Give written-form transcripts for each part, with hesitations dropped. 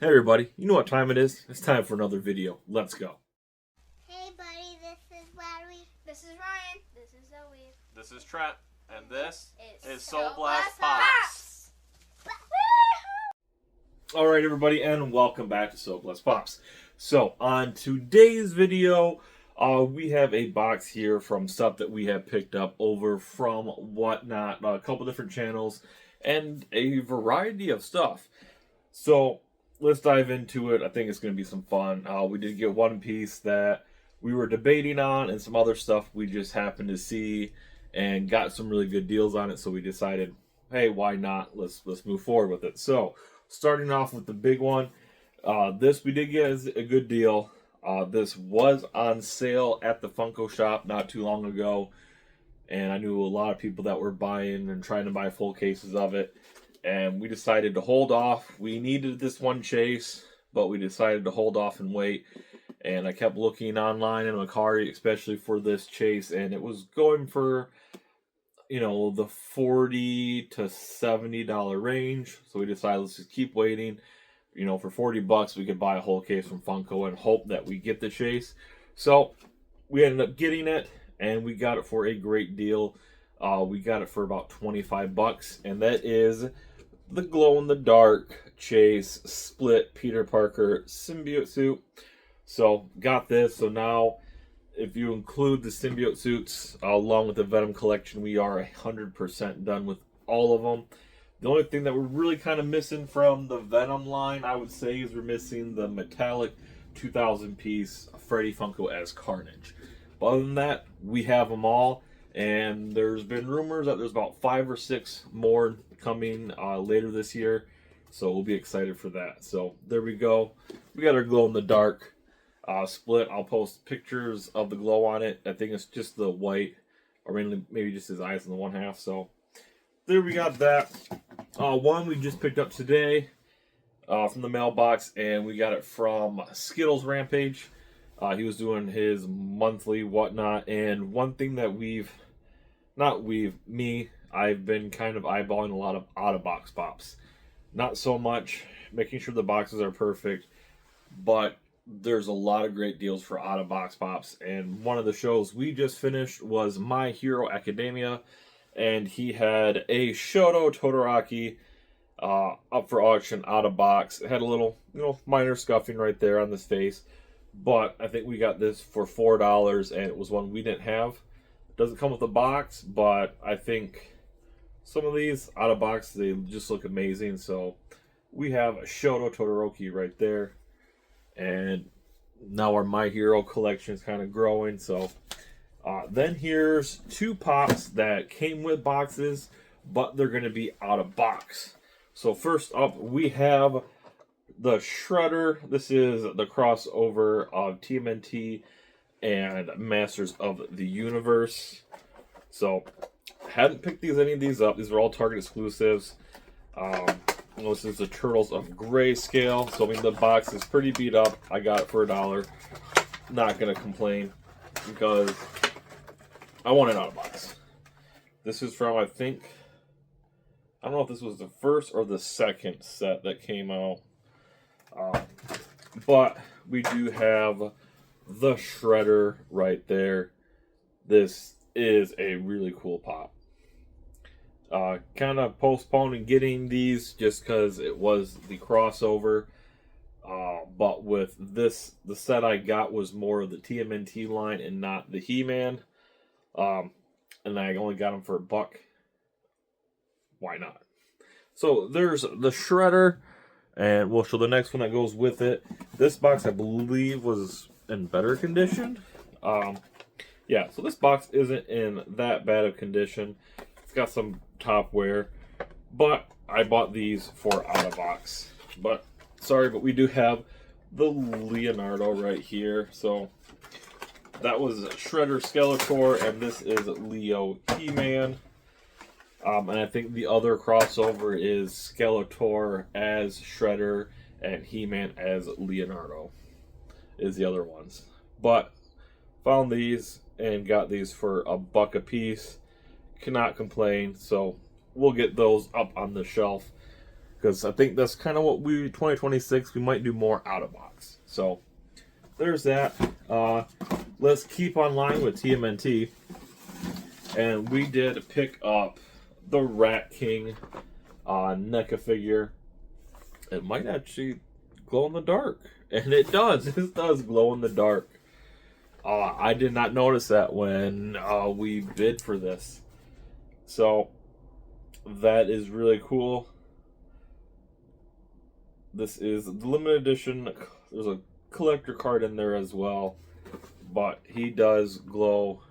Hey everybody, you know what time it is? It's time for another video. Let's go. Hey buddy, this is Larry. This is Ryan. This is Zoe. This is Trent, and this is Soul Soul Blast Blast Pops. Alright everybody, and welcome back to Soul Blast Pops. So, on today's video, we have a box here from stuff that we have picked up over from WhatNot, a couple different channels, and a variety of stuff. So, let's dive into it. I think it's going to be some fun. We did get one piece that we were debating on, and some other stuff we just happened to see and got some really good deals on it. So we decided, hey, why not? Let's move forward with it. So starting off with the big one, this we did get as a good deal. This was on sale at the Funko shop not too long ago, and I knew a lot of people that were buying and trying to buy full cases of it. And we decided to hold off. We needed this one chase, but we decided to hold off and wait. And I kept looking online in Macari, especially for this chase, and it was going for, you know, the $40 to $70 range. So we decided let's just keep waiting. You know, for $40 we could buy a whole case from Funko and hope that we get the chase. So we ended up getting it, and we got it for a great deal. We got it for about $25, and that is the glow-in-the-dark Chase Split Peter Parker symbiote suit. So got this. So now, if you include the symbiote suits along with the Venom collection, we are 100% done with all of them. The only thing that we're really kind of missing from the Venom line, I would say, is we're missing the metallic 2000 piece Freddy Funko as Carnage. But other than that, we have them all. And there's been rumors that there's about 5 or 6 more coming later this year. So we'll be excited for that. So there we go. We got our glow-in-the-dark split. I'll post pictures of the glow on it. I think it's just the white, or maybe just his eyes in the one half. So there we got that. One we just picked up today from the mailbox, and we got it from Skittles Rampage. He was doing his monthly WhatNot, and one thing that I've been kind of eyeballing a lot of out-of-box pops. Not so much making sure the boxes are perfect, but there's a lot of great deals for out-of-box pops, and one of the shows we just finished was My Hero Academia, and he had a Shoto Todoroki up for auction out-of-box. It had a little, minor scuffing right there on this face. But I think we got this for $4, and it was one we didn't have. It doesn't come with a box, but I think some of these out of box, they just look amazing. So we have a Shoto Todoroki right there. And now our My Hero collection is kind of growing. So then here's 2 pops that came with boxes, but they're going to be out of box. So first up, we have the Shredder. This is the crossover of TMNT and Masters of the Universe. So, hadn't picked any of these up. These are all Target exclusives. This is the Turtles of Grayscale. So, I mean, the box is pretty beat up. I got it for $1. Not going to complain because I want it out of box. This is from, I don't know if this was the first or the second set that came out. But we do have the Shredder right there. This is a really cool pop. Kind of postponing getting these just because it was the crossover. But with this, the set I got was more of the TMNT line and not the He-Man. And I only got them for $1. Why not? So there's the Shredder. And we'll show the next one that goes with it. This box, I believe, was in better condition. Yeah, so this box isn't in that bad of condition. It's got some top wear. But I bought these for out of box. But, sorry, but we do have the Leonardo right here. So, that was Shredder Skeletor, and this is Leo He-Man. And I think the other crossover is Skeletor as Shredder and He-Man as Leonardo is the other ones. But found these and got these for $1 a piece. Cannot complain. So we'll get those up on the shelf because I think that's kind of what 2026 we might do more out of box. So there's that. Let's keep on line with TMNT, and we did pick up the Rat King NECA figure. It might actually glow in the dark, and it does. It does glow in the dark. I did not notice that when we bid for this, so that is really cool. This is the limited edition. There's a collector card in there as well, but he does glow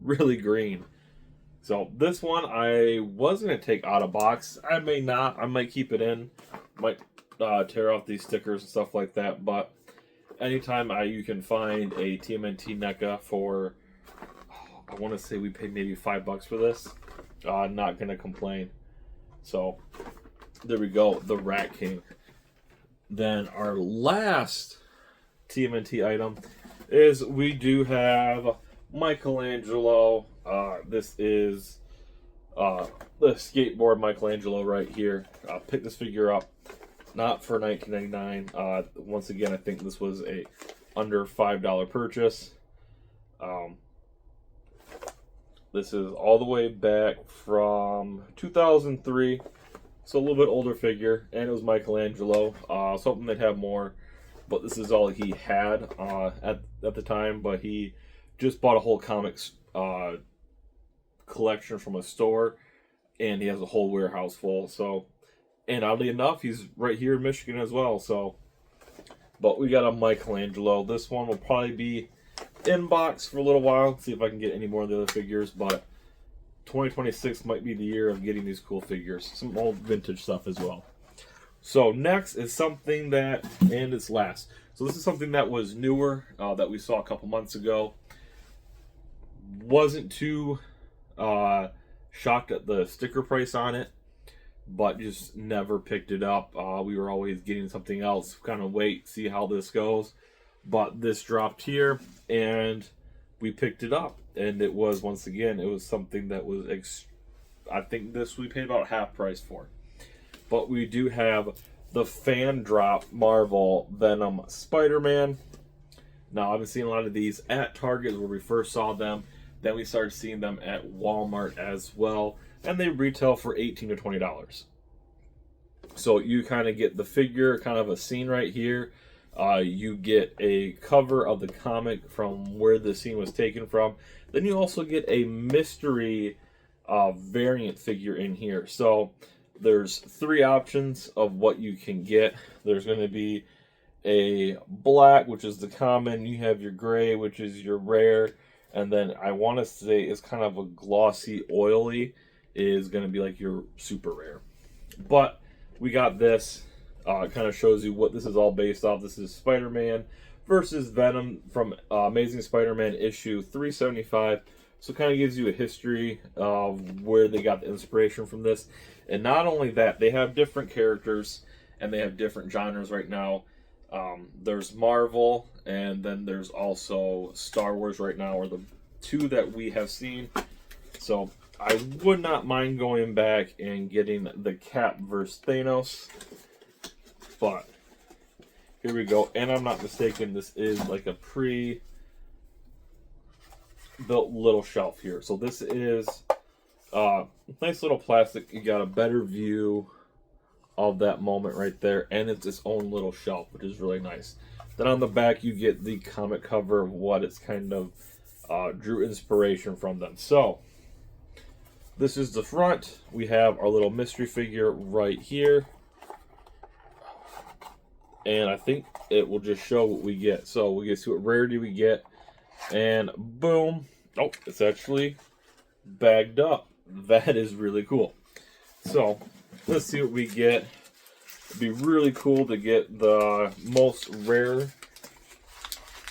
really green. So this one I was going to take out of box. I may not. I might keep it in. Might tear off these stickers and stuff like that. But anytime you can find a TMNT NECA for, I want to say we paid maybe $5 for this. Not going to complain. So there we go. The Rat King. Then our last TMNT item is we do have Michelangelo. This is the skateboard Michelangelo right here. Picked this figure up not for $19.99. Once again, I think this was a under $5 purchase. This is all the way back from 2003. So a little bit older figure, and it was Michelangelo. Something they'd have more, but this is all he had at the time. But he just bought a whole comics collection from a store, and he has a whole warehouse full. So, and oddly enough, he's right here in Michigan as well. So, but we got a Michelangelo. This one will probably be in box for a little while. See if I can get any more of the other figures, but 2026 might be the year of getting these cool figures. Some old vintage stuff as well. So next is something that, and it's last. So this is something that was newer, that we saw a couple months ago. Wasn't too shocked at the sticker price on it, but just never picked it up. We were always getting something else, kind of wait, see how this goes. But this dropped here, and we picked it up. And it was, once again, it was something that was, I think this we paid about half price for. But we do have the fan drop Marvel Venom Spider-Man. Now, I've been seeing a lot of these at Target where we first saw them. Then we started seeing them at Walmart as well. And they retail for $18 to $20. So you kind of get the figure, kind of a scene right here. You get a cover of the comic from where the scene was taken from. Then you also get a mystery variant figure in here. So there's 3 options of what you can get. There's going to be a black, which is the common. You have your gray, which is your rare. And then I want to say it's kind of a glossy, oily, is going to be like your super rare. But we got this. It kind of shows you what this is all based off. This is Spider-Man versus Venom from Amazing Spider-Man issue 375. So it kind of gives you a history of where they got the inspiration from this. And not only that, they have different characters and they have different genres right now. There's Marvel, and then there's also Star Wars right now, are the 2 that we have seen. So I would not mind going back and getting the Cap versus Thanos. But here we go, and I'm not mistaken, this is like a pre-built little shelf here. So this is nice little plastic. You got a better view of that moment right there, and it's its own little shelf, which is really nice. Then on the back, you get the comic cover of what it's kind of drew inspiration from them. So this is the front. We have our little mystery figure right here. And I think it will just show what we get. So we get to see what rarity we get. And boom. Oh, it's actually bagged up. That is really cool. So let's see what we get. It'd be really cool to get the most rare.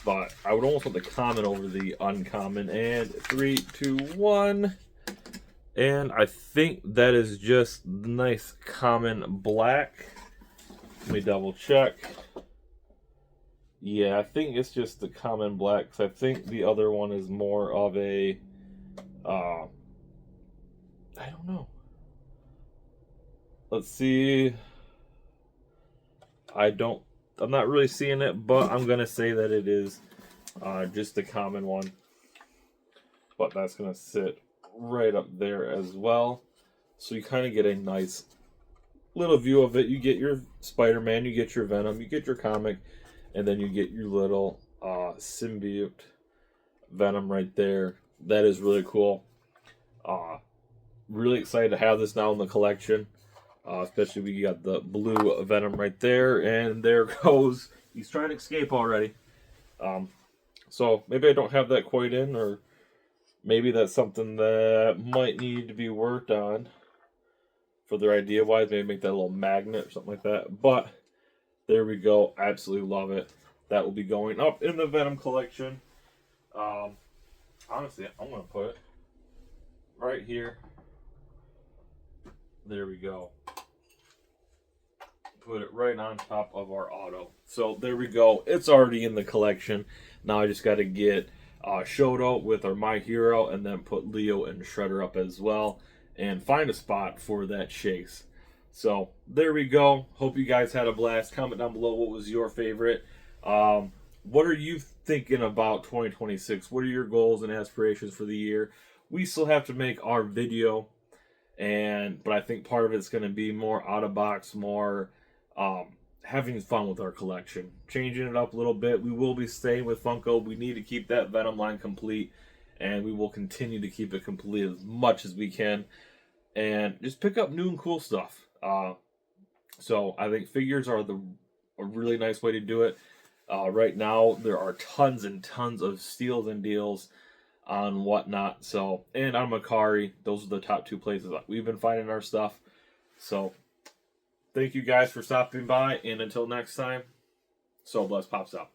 But I would almost want the common over the uncommon. And 3, 2, 1. And I think that is just nice common black. Let me double check. Yeah, I think it's just the common black, because I think the other one is more of a, I don't know. Let's see. I'm not really seeing it, but I'm gonna say that it is just a common one. But that's gonna sit right up there as well. So you kind of get a nice little view of it. You get your Spider-Man, you get your Venom, you get your comic, and then you get your little symbiote Venom right there. That is really cool. Really excited to have this now in the collection. Especially we got the blue Venom right there, and there goes. He's trying to escape already. So maybe I don't have that quite in, or maybe that's something that might need to be worked on for their idea wise. Maybe make that a little magnet or something like that. But there we go. Absolutely love it. That will be going up in the Venom collection. Honestly, I'm going to put it right here. There we go. Put it right on top of our auto. So there we go. It's already in the collection. Now I just got to get Shoto with our My Hero, and then put Leo and Shredder up as well, and find a spot for that chase. So there we go. Hope you guys had a blast. Comment down below what was your favorite. What are you thinking about 2026? What are your goals and aspirations for the year? We still have to make our video, but I think part of it's going to be more out of box, more having fun with our collection, changing it up a little bit. We will be staying with Funko. We need to keep that Venom line complete, and we will continue to keep it complete as much as we can, and just pick up new and cool stuff. So I think figures are a really nice way to do it. Right now there are tons and tons of steals and deals on WhatNot. So, and on Macari, those are the top two places that we've been finding our stuff. So thank you guys for stopping by, and until next time, So Blessed Pops out.